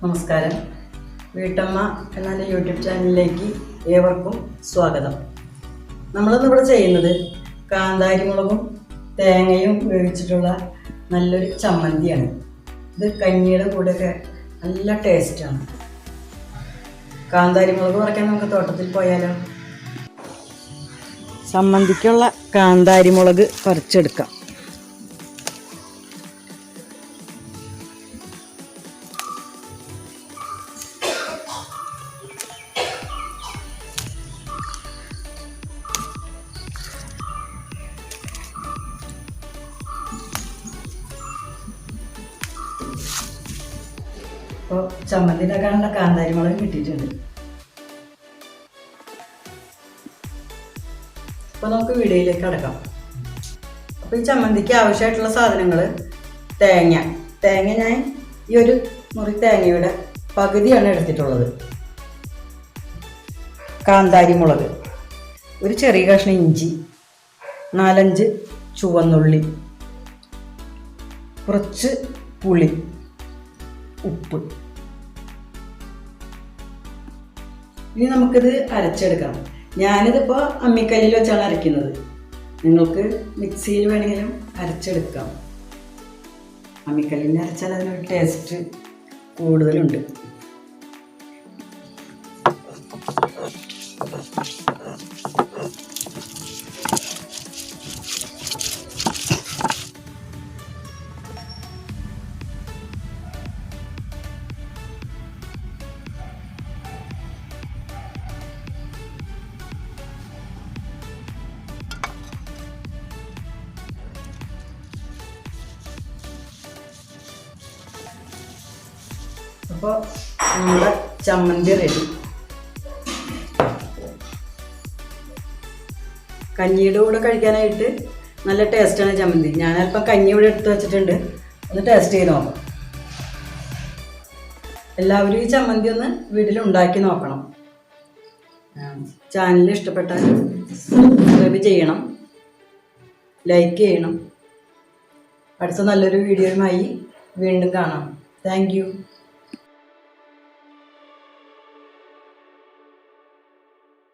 നമസ്കാരം. വീട്ടമ്മ എന്ന യൂട്യൂബ് ചാനലിലേക്ക് ഏവർക്കും സ്വാഗതം. നമ്മളിന്നിവിടെ ചെയ്യുന്നത് കാന്താരി മുളകും തേങ്ങയും ഉപയോഗിച്ചിട്ടുള്ള നല്ലൊരു ചമ്മന്തിയാണ്. ഇത് കഞ്ഞിയുടെ കൂടെയൊക്കെ നല്ല ടേസ്റ്റാണ്. കാന്താരി മുളക് പറിക്കാൻ നമുക്ക് തോട്ടത്തിൽ പോയാലോ? ചമ്മന്തിക്കുള്ള കാന്താരി മുളക് പറിച്ചെടുക്കാം. അപ്പോൾ ചമ്മന്തി ഉണ്ടാക്കാനുള്ള കാന്താരി മുളക് കിട്ടിയിട്ടുണ്ട്. അപ്പോൾ നമുക്ക് വീഡിയോയിലേക്ക് കടക്കാം. അപ്പോൾ ഈ ചമ്മന്തിക്ക് ആവശ്യമായിട്ടുള്ള സാധനങ്ങൾ: തേങ്ങ ഞാൻ ഈ ഒരു മുറി തേങ്ങയുടെ പകുതിയാണ് എടുത്തിട്ടുള്ളത്. കാന്താരി മുളക്, ഒരു ചെറിയ കഷ്ണം ഇഞ്ചി, 4-5 ചുവന്നുള്ളി, കുറച്ച് പുളി, ഉപ്പ്. ഇനി നമുക്കിത് അരച്ചെടുക്കണം. ഞാനിതിപ്പോൾ അമ്മിക്കല്ലിൽ വെച്ചാണ് അരയ്ക്കുന്നത്. നിങ്ങൾക്ക് മിക്സിയിൽ വേണമെങ്കിലും അരച്ചെടുക്കാം. അമ്മിക്കല്ലിൽ അരച്ചാൽ അതിനൊരു ടേസ്റ്റ് കൂടുതലുണ്ട്. അപ്പോൾ നമ്മുടെ ചമ്മന്തി റെഡി. കഞ്ഞിയുടെ കൂടെ കഴിക്കാനായിട്ട് നല്ല ടേസ്റ്റാണ് ചമ്മന്തി. ഞാനല്പം കഞ്ഞി ഇവിടെ എടുത്ത് വെച്ചിട്ടുണ്ട്, ഒന്ന് ടേസ്റ്റ് ചെയ്ത് നോക്കാം. എല്ലാവരും ഈ ചമ്മന്തി ഒന്ന് വീട്ടിൽ ഉണ്ടാക്കി നോക്കണം. ചാനൽ ഇഷ്ടപ്പെട്ടാൽ സബ്സ്ക്രൈബ് ചെയ്യണം, ലൈക്ക് ചെയ്യണം. അടുത്ത നല്ലൊരു വീഡിയോയുമായി വീണ്ടും കാണാം. Thank you.